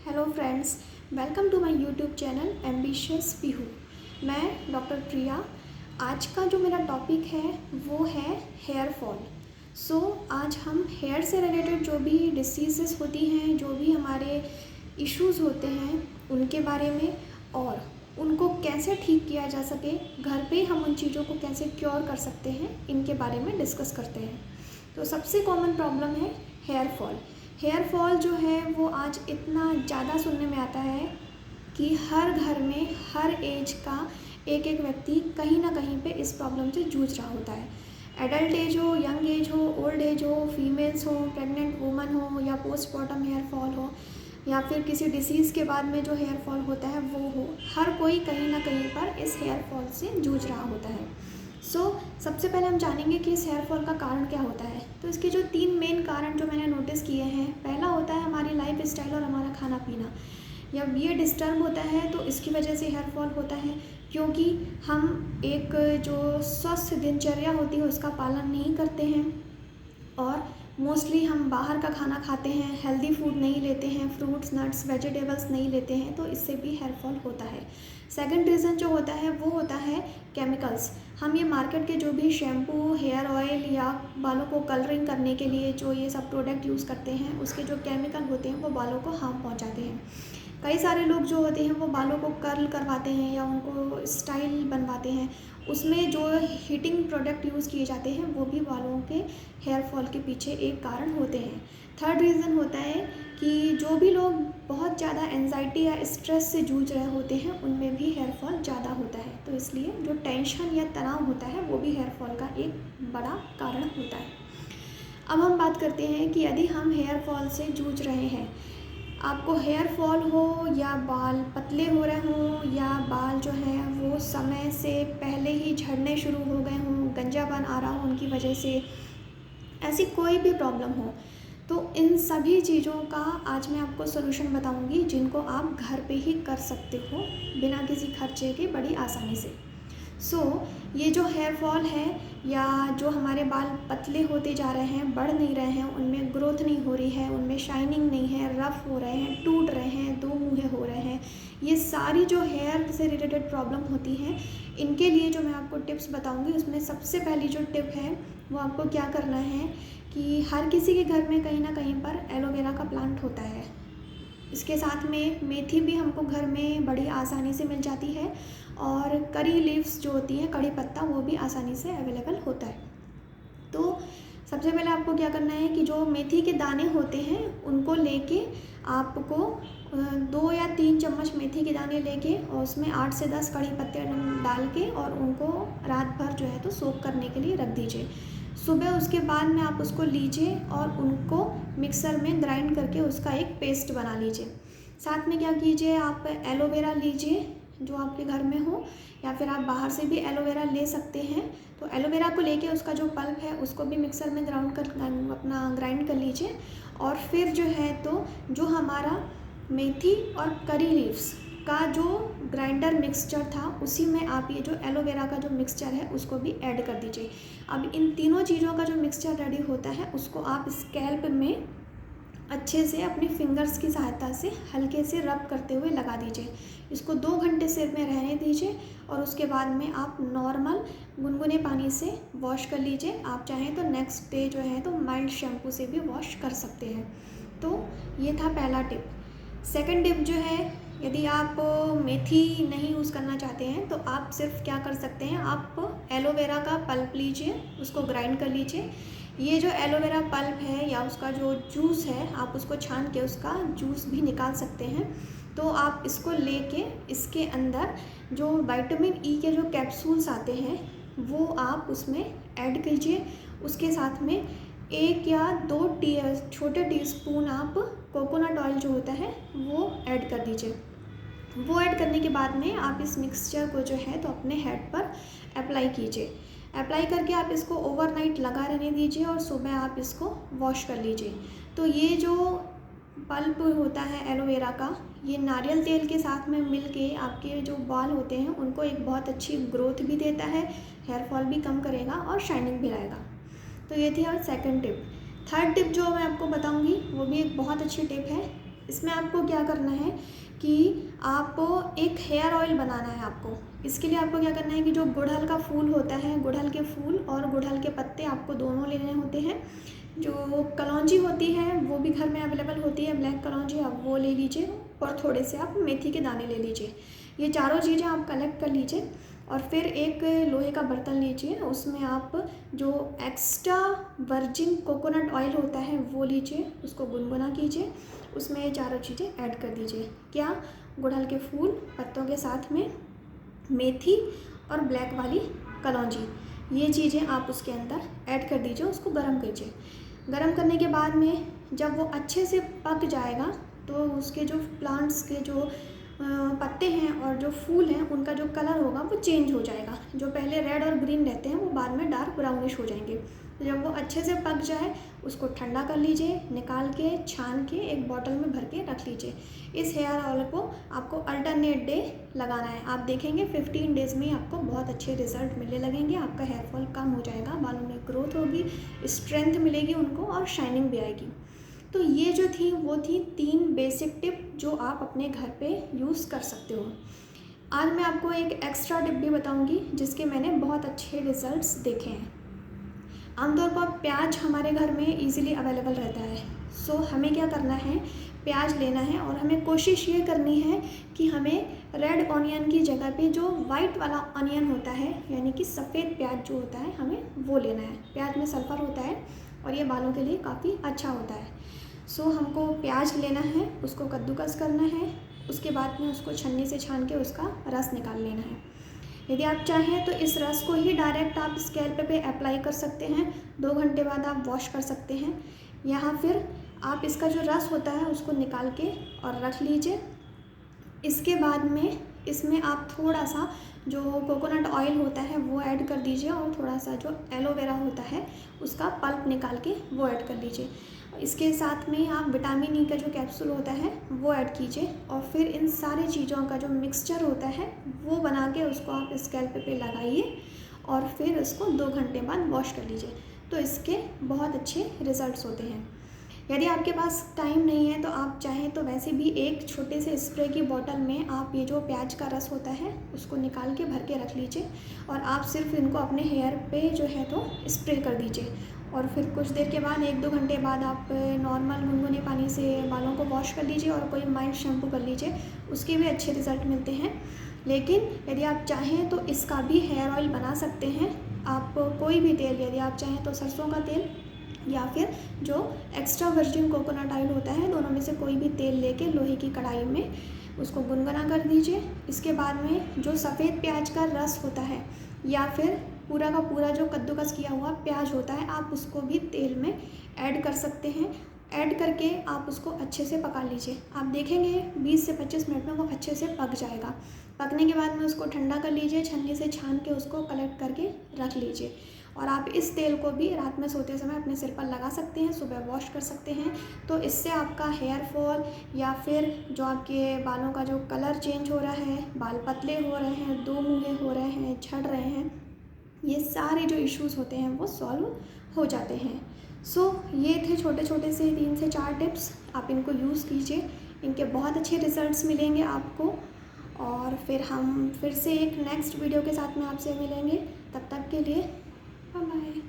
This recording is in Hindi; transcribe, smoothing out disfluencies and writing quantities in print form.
Hello friends, welcome to my YouTube channel ambitious Pihu. मैं डॉक्टर प्रिया। आज का जो मेरा टॉपिक है वो है हेयर फॉल। आज हम हेयर से रिलेटेड जो भी डिसीज़ेस होती हैं, जो भी हमारे इश्यूज़ होते हैं उनके बारे में और उनको कैसे ठीक किया जा सके, घर पे हम उन चीज़ों को कैसे क्योर कर सकते हैं, इनके बारे में डिस्कस करते हैं। तो सबसे कॉमन प्रॉब्लम है हेयर फॉल। हेयर फॉल जो है वो आज इतना ज़्यादा सुनने में आता है कि हर घर में हर एज का एक एक व्यक्ति कहीं ना कहीं पे इस प्रॉब्लम से जूझ रहा होता है। एडल्ट एज हो, यंग एज हो, ओल्ड एज हो, फीमेल्स हो, प्रेग्नेंट वुमन हो या पोस्टमार्टम हेयर फॉल हो या फिर किसी डिसीज़ के बाद में जो हेयर फॉल होता है वो हो, हर कोई कहीं ना कहीं पर इस हेयर फॉल से जूझ रहा होता है। सबसे पहले हम जानेंगे कि इस हेयर फॉल का कारण क्या होता है। तो इसके जो 3 मेन कारण जो मैंने नोटिस किए हैं, पहला होता है हमारी लाइफ स्टाइल और हमारा खाना पीना। जब ये डिस्टर्ब होता है तो इसकी वजह से हेयर फॉल होता है, क्योंकि हम एक जो स्वस्थ दिनचर्या होती है उसका पालन नहीं करते हैं और मोस्टली हम बाहर का खाना खाते हैं, हेल्दी फूड नहीं लेते हैं, फ्रूट्स नट्स वेजिटेबल्स नहीं लेते हैं, तो इससे भी हेयर फॉल होता है। सेकंड रीज़न जो होता है वो होता है केमिकल्स। हम ये मार्केट के जो भी शैम्पू, हेयर ऑयल या बालों को कलरिंग करने के लिए जो ये सब प्रोडक्ट यूज़ करते हैं, उसके जो केमिकल होते हैं वो बालों को हार्म पहुँचाते हैं। कई सारे लोग जो होते हैं वो बालों को कर्ल करवाते हैं या उनको स्टाइल बनवाते हैं, उसमें जो हीटिंग प्रोडक्ट यूज़ किए जाते हैं वो भी बालों के हेयर फॉल के पीछे एक कारण होते हैं। थर्ड रीज़न होता है कि जो भी लोग बहुत ज़्यादा एंजाइटी या स्ट्रेस से जूझ रहे होते हैं उनमें भी हेयर फॉल ज़्यादा होता है, तो इसलिए जो टेंशन या तनाव होता है वो भी हेयर फॉल का एक बड़ा कारण होता है। अब हम बात करते हैं कि यदि हम हेयर फॉल से जूझ रहे हैं, आपको हेयर फॉल हो या बाल पतले हो रहे हों या बाल जो हैं वो समय से पहले ही झड़ने शुरू हो गए हों, गंजापन आ रहा हो उनकी वजह से, ऐसी कोई भी प्रॉब्लम हो, तो इन सभी चीज़ों का आज मैं आपको सलूशन बताऊंगी जिनको आप घर पे ही कर सकते हो बिना किसी खर्चे के, बड़ी आसानी से। ये जो हेयर फॉल है या जो हमारे बाल पतले होते जा रहे हैं, बढ़ नहीं रहे हैं, उनमें ग्रोथ नहीं हो रही है, उनमें शाइनिंग नहीं है, रफ़ हो रहे हैं, टूट रहे हैं, दो मुँहे हो रहे हैं, ये सारी जो हेयर से रिलेटेड प्रॉब्लम होती हैं, इनके लिए जो मैं आपको टिप्स बताऊंगी उसमें सबसे पहली जो टिप है वो आपको क्या करना है कि हर किसी के घर में कहीं ना कहीं पर एलोवेरा का प्लांट होता है। इसके साथ में मेथी भी हमको घर में बड़ी आसानी से मिल जाती है और करी लीव्स जो होती हैं, कड़ी पत्ता, वो भी आसानी से अवेलेबल होता है। तो सबसे पहले आपको क्या करना है कि जो मेथी के दाने होते हैं उनको लेके आपको 2 या 3 चम्मच मेथी के दाने लेके और उसमें 8 से 10 कड़ी पत्ते डाल के और उनको रात भर जो है तो सोक करने के लिए रख दीजिए। सुबह उसके बाद में आप उसको लीजिए और उनको मिक्सर में ग्राइंड करके उसका एक पेस्ट बना लीजिए। साथ में क्या कीजिए, आप एलोवेरा लीजिए जो आपके घर में हो या फिर आप बाहर से भी एलोवेरा ले सकते हैं। तो एलोवेरा को लेके उसका जो पल्प है उसको भी मिक्सर में ग्राइंड कर लीजिए और फिर जो है तो जो हमारा मेथी और करी लीव्स का जो ग्राइंडर मिक्सचर था उसी में आप ये जो एलोवेरा का जो मिक्सचर है उसको भी ऐड कर दीजिए। अब इन तीनों चीज़ों का जो मिक्सचर रेडी होता है उसको आप स्कैल्प में अच्छे से अपने फिंगर्स की सहायता से हल्के से रब करते हुए लगा दीजिए। इसको 2 घंटे सिर में रहने दीजिए और उसके बाद में आप नॉर्मल गुनगुने पानी से वॉश कर लीजिए। आप चाहें तो नेक्स्ट डे जो है तो माइल्ड शैम्पू से भी वॉश कर सकते हैं। तो ये था पहला टिप। सेकंड टिप जो है, यदि आप मेथी नहीं यूज़ करना चाहते हैं तो आप सिर्फ क्या कर सकते हैं, आप एलोवेरा का पल्प लीजिए, उसको ग्राइंड कर लीजिए। ये जो एलोवेरा पल्प है या उसका जो जूस है आप उसको छान के उसका जूस भी निकाल सकते हैं। तो आप इसको लेके इसके अंदर जो विटामिन ई के जो कैप्सूल्स आते हैं वो आप उसमें ऐड कीजिए। उसके साथ में 1 या 2 छोटे टीस्पून आप कोकोनट ऑयल जो होता है वो ऐड कर दीजिए। वो ऐड करने के बाद में आप इस मिक्सचर को जो है तो अपने हेड पर अप्लाई कीजिए। अप्लाई करके आप इसको ओवरनाइट लगा रहने दीजिए और सुबह आप इसको वॉश कर लीजिए। तो ये जो पल्प होता है एलोवेरा का, ये नारियल तेल के साथ में मिल के आपके जो बाल होते हैं उनको एक बहुत अच्छी ग्रोथ भी देता है, हेयर फॉल भी कम करेगा और शाइनिंग भी लाएगा। तो ये थी और सेकंड टिप। थर्ड टिप जो मैं आपको बताऊंगी वो भी एक बहुत अच्छी टिप है इसमें आपको क्या करना है कि आपको एक हेयर ऑयल बनाना है। आपको इसके लिए आपको क्या करना है कि जो गुड़हल का फूल होता है, गुड़हल के फूल और गुड़हल के पत्ते आपको दोनों लेने होते हैं। जो कलौंजी होती है वो भी घर में अवेलेबल होती है, ब्लैक कलौंजी, आप वो ले लीजिए और थोड़े से आप मेथी के दाने ले लीजिए। ये चारों चीज़ें आप कलेक्ट कर लीजिए और फिर एक लोहे का बर्तन लीजिए, उसमें आप जो एक्स्ट्रा वर्जिन कोकोनट ऑयल होता है वो लीजिए, उसको गुनगुना कीजिए, उसमें ये चारों चीज़ें ऐड कर दीजिए। क्या? गुड़हल के फूल पत्तों के साथ में मेथी और ब्लैक वाली कलौंजी, ये चीज़ें आप उसके अंदर ऐड कर दीजिए, उसको गर्म कीजिए। गर्म करने के बाद में जब वो अच्छे से पक जाएगा तो उसके जो प्लांट्स के जो पत्ते हैं और जो फूल हैं उनका जो कलर होगा वो चेंज हो जाएगा। जो पहले रेड और ग्रीन रहते हैं वो बाद में डार्क ब्राउनिश हो जाएंगे। तो जब वो अच्छे से पक जाए उसको ठंडा कर लीजिए, निकाल के छान के एक बॉटल में भर के रख लीजिए। इस हेयर ऑयल को आपको अल्टरनेट डे लगाना है। आप देखेंगे 15 डेज़ में आपको बहुत अच्छे रिजल्ट मिलने लगेंगे। आपका हेयर फॉल कम हो जाएगा, बालों में ग्रोथ होगी, स्ट्रेंथ मिलेगी उनको और शाइनिंग भी आएगी। तो ये जो थी वो थी 3 बेसिक टिप जो आप अपने घर पे यूज़ कर सकते हो। आज मैं आपको एक एक्स्ट्रा टिप भी बताऊंगी जिसके मैंने बहुत अच्छे रिजल्ट्स देखे हैं। आमतौर पर प्याज हमारे घर में इजीली अवेलेबल रहता है। सो हमें क्या करना है, प्याज लेना है और हमें कोशिश ये करनी है कि हमें रेड ऑनियन की जगह पे जो वाइट वाला ऑनियन होता है, यानी कि सफ़ेद प्याज जो होता है, हमें वो लेना है। प्याज में सल्फ़र होता है और ये बालों के लिए काफ़ी अच्छा होता है। सो हमको प्याज लेना है, उसको कद्दूकस करना है, उसके बाद में उसको छन्नी से छान के उसका रस निकाल लेना है। यदि आप चाहें तो इस रस को ही डायरेक्ट आप स्कैल्प पे अप्लाई कर सकते हैं। 2 घंटे बाद आप वॉश कर सकते हैं, या फिर आप इसका जो रस होता है उसको निकाल के और रख लीजिए। इसके बाद में इसमें आप थोड़ा सा जो कोकोनट ऑयल होता है वो ऐड कर दीजिए और थोड़ा सा जो एलोवेरा होता है उसका पल्प निकाल के वो ऐड कर लीजिए। इसके साथ में आप विटामिन ई का जो कैप्सूल होता है वो ऐड कीजिए और फिर इन सारी चीज़ों का जो मिक्सचर होता है वो बना के उसको आप स्कैल्प पे लगाइए और फिर उसको 2 घंटे बाद वॉश कर लीजिए। तो इसके बहुत अच्छे रिज़ल्ट्स होते हैं। यदि आपके पास टाइम नहीं है तो आप चाहें तो वैसे भी एक छोटे से स्प्रे की बोतल में आप ये जो प्याज का रस होता है उसको निकाल के भर के रख लीजिए और आप सिर्फ इनको अपने हेयर पे जो है तो स्प्रे कर दीजिए। और फिर कुछ देर के बाद 1-2 घंटे बाद आप नॉर्मल गुनगुने पानी से बालों को वॉश कर लीजिए और कोई माइल्ड शैम्पू कर लीजिए, उसके भी अच्छे रिज़ल्ट मिलते हैं। लेकिन यदि आप चाहें तो इसका भी हेयर ऑयल बना सकते हैं। आप कोई भी तेल, यदि आप चाहें तो सरसों का तेल या फिर जो एक्स्ट्रा वर्जिन कोकोनट ऑयल होता है, दोनों में से कोई भी तेल लेके लोहे की कढ़ाई में उसको गुनगुना कर दीजिए। इसके बाद में जो सफ़ेद प्याज का रस होता है या फिर पूरा का पूरा जो कद्दूकस किया हुआ प्याज होता है, आप उसको भी तेल में ऐड कर सकते हैं। ऐड करके आप उसको अच्छे से पका लीजिए। आप देखेंगे 20 से 25 मिनट में वो अच्छे से पक जाएगा। पकने के बाद में उसको ठंडा कर लीजिए, छन्नी से छान के उसको कलेक्ट करके रख लीजिए। और आप इस तेल को भी रात में सोते समय अपने सिर पर लगा सकते हैं, सुबह वॉश कर सकते हैं। तो इससे आपका हेयर फॉल या फिर जो आपके बालों का जो कलर चेंज हो रहा है, बाल पतले हो रहे हैं, 2 मूँहे हो रहे हैं, झड़ रहे हैं, ये सारे जो इश्यूज़ होते हैं वो सॉल्व हो जाते हैं। सो ये थे छोटे छोटे से 3 से 4 टिप्स, आप इनको यूज़ कीजिए, इनके बहुत अच्छे रिज़ल्ट्स मिलेंगे आपको। और फिर हम फिर से एक नेक्स्ट वीडियो के साथ में आपसे मिलेंगे। तब तक के लिए बाय बाय।